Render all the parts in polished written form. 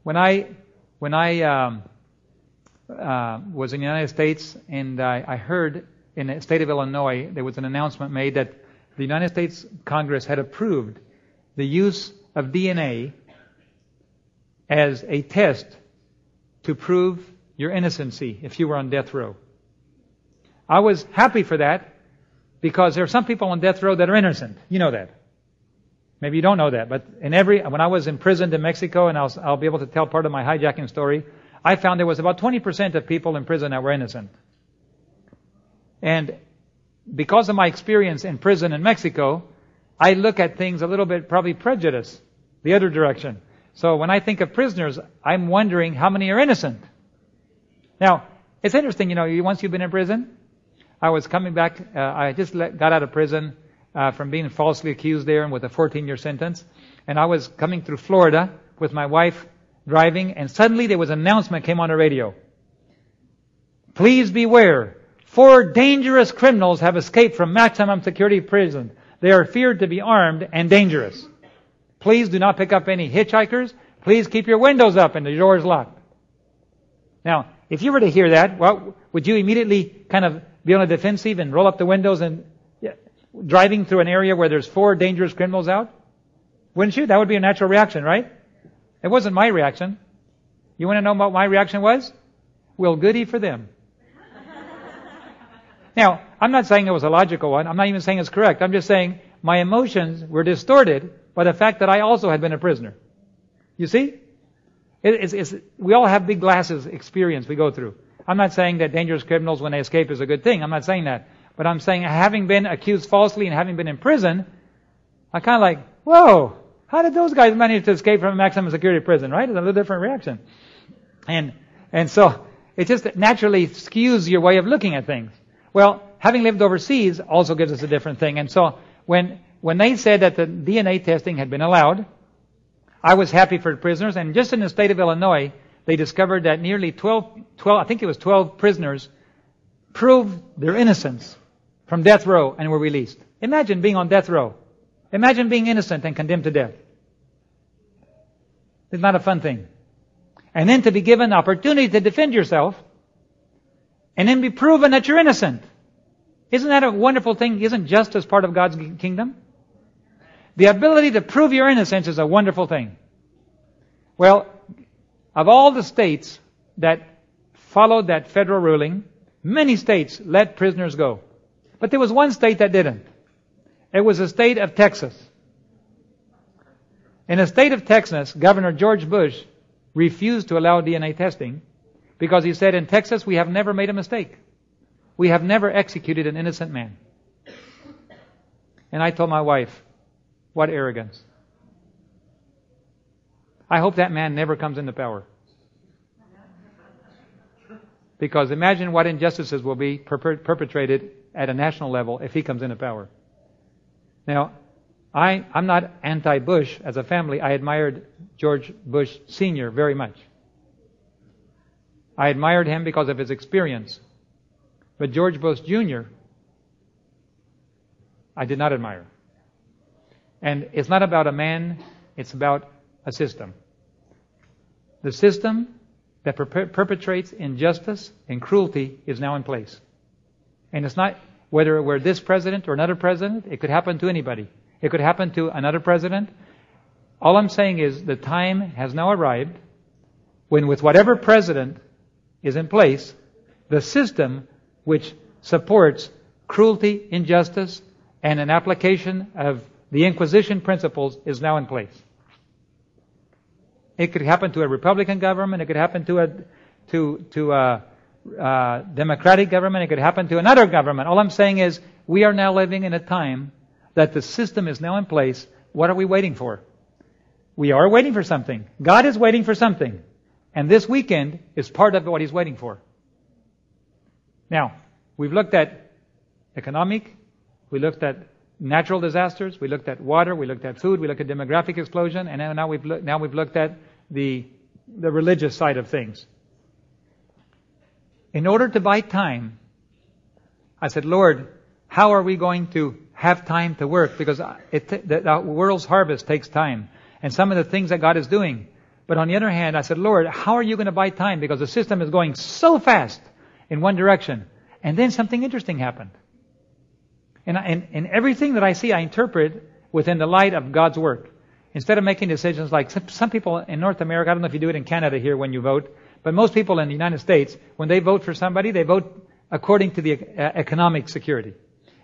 when I was in the United States, and I heard in the state of Illinois there was an announcement made that the United States Congress had approved the use of DNA as a test to prove your innocency if you were on death row. I was happy for that because there are some people on death row that are innocent. You know that. Maybe you don't know that, but when I was imprisoned in Mexico, and I'll be able to tell part of my hijacking story, I found there was about 20% of people in prison that were innocent. And because of my experience in prison in Mexico, I look at things a little bit probably prejudiced, the other direction. So when I think of prisoners, I'm wondering how many are innocent. Now, it's interesting, once you've been in prison, I was coming back, I just got out of prison from being falsely accused there and with a 14-year sentence. And I was coming through Florida with my wife driving, and suddenly there was an announcement came on the radio. Please beware. 4 dangerous criminals have escaped from maximum security prison. They are feared to be armed and dangerous. Please do not pick up any hitchhikers. Please keep your windows up and the doors locked. Now, if you were to hear that, well, would you immediately kind of be on the defensive and roll up the windows and driving through an area where there's 4 dangerous criminals out? Wouldn't you? That would be a natural reaction, right? It wasn't my reaction. You want to know what my reaction was? Well, goody for them. Now, I'm not saying it was a logical one. I'm not even saying it's correct. I'm just saying my emotions were distorted by the fact that I also had been a prisoner. You see? We all have big glasses experience we go through. I'm not saying that dangerous criminals, when they escape, is a good thing. I'm not saying that. But I'm saying having been accused falsely and having been in prison, I kind of like, whoa, how did those guys manage to escape from a maximum security prison, right? It's a little different reaction. And so it just naturally skews your way of looking at things. Well, having lived overseas also gives us a different thing. And so when they said that the DNA testing had been allowed, I was happy for the prisoners. And just in the state of Illinois, they discovered that nearly 12 prisoners proved their innocence from death row and were released. Imagine being on death row. Imagine being innocent and condemned to death. It's not a fun thing. And then to be given the opportunity to defend yourself and then be proven that you're innocent. Isn't that a wonderful thing? Isn't justice part of God's kingdom? The ability to prove your innocence is a wonderful thing. Well, of all the states that followed that federal ruling, many states let prisoners go. But there was one state that didn't. It was the state of Texas. In the state of Texas, Governor George Bush refused to allow DNA testing because he said, in Texas, we have never made a mistake. We have never executed an innocent man. And I told my wife, what arrogance. I hope that man never comes into power. Because imagine what injustices will be perpetrated at a national level if he comes into power. Now, I'm not anti-Bush as a family. I admired George Bush Sr. very much. I admired him because of his experience. But George Bush Jr., I did not admire. And it's not about a man, it's about a system. The system that perpetrates injustice and cruelty is now in place. And it's not whether we're this president or another president. It could happen to anybody. It could happen to another president. All I'm saying is the time has now arrived when with whatever president is in place, the system which supports cruelty, injustice, and an application of the Inquisition principles is now in place. It could happen to a Republican government. It could happen to a Democratic government. It could happen to another government. All I'm saying is we are now living in a time that the system is now in place. What are we waiting for? We are waiting for something. God is waiting for something. And this weekend is part of what He's waiting for. Now, we've looked at economic, we looked at natural disasters, we looked at water, we looked at food, we looked at demographic explosion, and now we've looked at the religious side of things. In order to buy time, I said, Lord, how are we going to have time to work? Because the world's harvest takes time. And some of the things that God is doing, But on the other hand, I said, Lord, how are you going to buy time? Because the system is going so fast in one direction. And then something interesting happened. And everything that I see, I interpret within the light of God's work. Instead of making decisions like some people in North America, I don't know if you do it in Canada here when you vote, but most people in the United States, when they vote for somebody, they vote according to the economic security.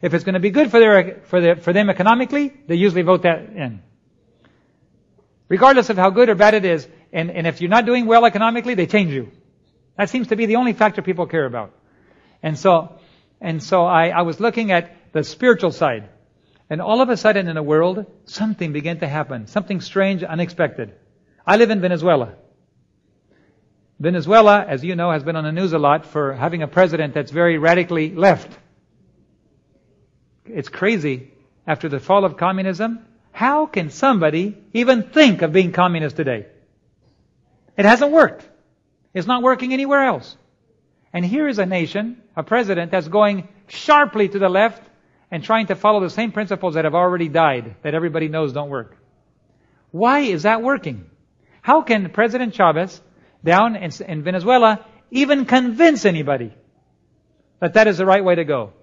If it's going to be good for them economically, they usually vote that in. Regardless of how good or bad it is, and if you're not doing well economically, they change you. That seems to be the only factor people care about. And so I was looking at the spiritual side. And all of a sudden in the world, something began to happen. Something strange, unexpected. I live in Venezuela. Venezuela, as you know, has been on the news a lot for having a president that's very radically left. It's crazy. After the fall of communism, how can somebody even think of being communist today? It hasn't worked. It's not working anywhere else. And here is a nation, a president that's going sharply to the left and trying to follow the same principles that have already died, that everybody knows don't work. Why is that working? How can President Chavez down in Venezuela even convince anybody that that is the right way to go?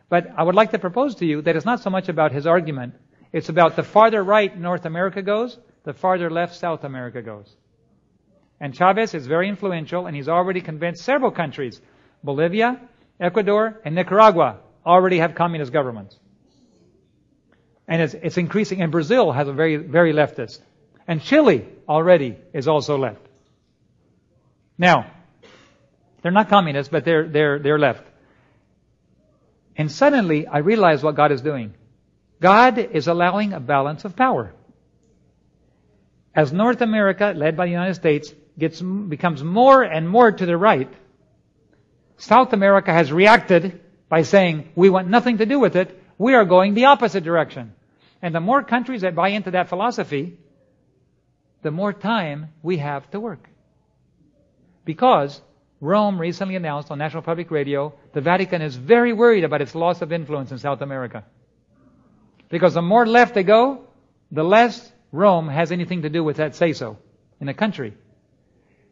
But I would like to propose to you that it's not so much about his argument. It's about the farther right North America goes, the farther left South America goes. And Chavez is very influential, and he's already convinced several countries, Bolivia, Ecuador, and Nicaragua, already have communist governments. And it's increasing. And Brazil has a very, very leftist. And Chile already is also left. Now, they're not communists, but they're left. And suddenly, I realized what God is doing. God is allowing a balance of power. As North America, led by the United States, becomes more and more to the right, South America has reacted by saying, we want nothing to do with it. We are going the opposite direction. And the more countries that buy into that philosophy, the more time we have to work. Because Rome recently announced on National Public Radio, the Vatican is very worried about its loss of influence in South America. Because the more left they go, the less Rome has anything to do with that say-so in a country.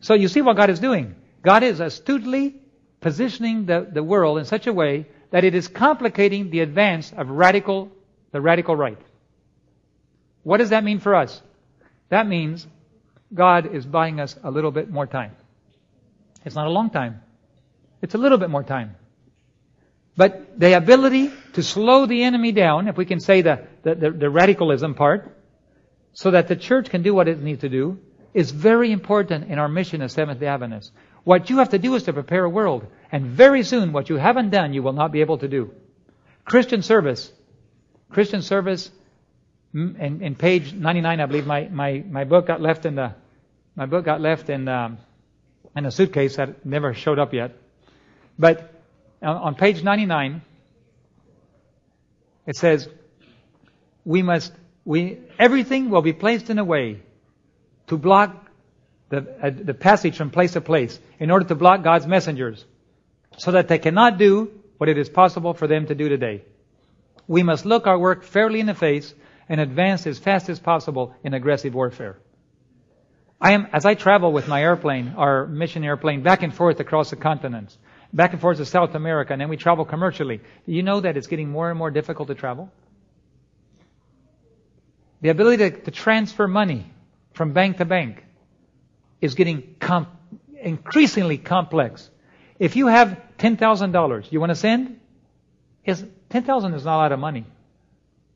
So you see what God is doing. God is astutely positioning the world in such a way that it is complicating the advance of the radical right. What does that mean for us? That means God is buying us a little bit more time. It's not a long time. It's a little bit more time. But the ability to slow the enemy down, if we can say the radicalism part, so that the church can do what it needs to do, is very important in our mission as Seventh-day Adventists. What you have to do is to prepare a world. And very soon, what you haven't done, you will not be able to do. Christian service, in page 99, I believe my book got left in the suitcase that never showed up yet. But on page 99, it says, everything will be placed in a way to block the passage from place to place in order to block God's messengers so that they cannot do what it is possible for them to do today. We must look our work fairly in the face and advance as fast as possible in aggressive warfare. As I travel with my airplane, our mission airplane, back and forth across the continents, back and forth to South America, and then we travel commercially. Do you know that it's getting more and more difficult to travel? The ability to transfer money from bank to bank is getting increasingly complex. If you have $10,000 you want to send, $10,000 is not a lot of money.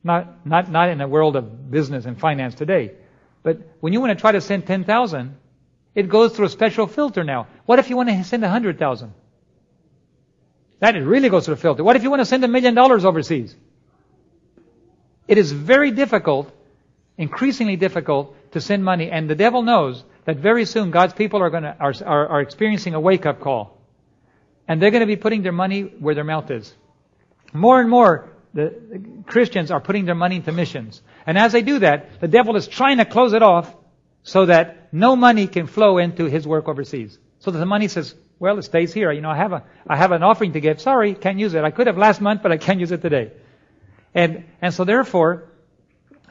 Not in a world of business and finance today. But when you want to try to send $10,000, it goes through a special filter now. What if you want to send $100,000? That really goes through a filter. What if you want to send $1 million overseas? It is very difficult, increasingly difficult, to send money, and the devil knows that very soon God's people are experiencing a wake-up call, and they're going to be putting their money where their mouth is. More and more, the Christians are putting their money into missions, and as they do that, the devil is trying to close it off so that no money can flow into his work overseas. So that the money says, "Well, it stays here. I have an offering to give. Sorry, can't use it. I could have last month, but I can't use it today." And so therefore,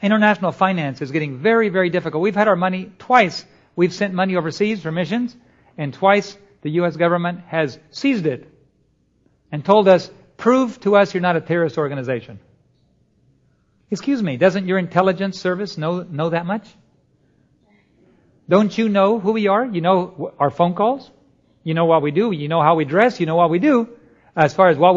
international finance is getting very, very difficult. We've had our money twice We've sent money overseas for missions, and twice the U.S. government has seized it and told us, prove to us you're not a terrorist organization. Excuse me, doesn't your intelligence service know that much? Don't you know who we are? You know our phone calls? You know what we do? You know how we dress? You know what we do? As far as what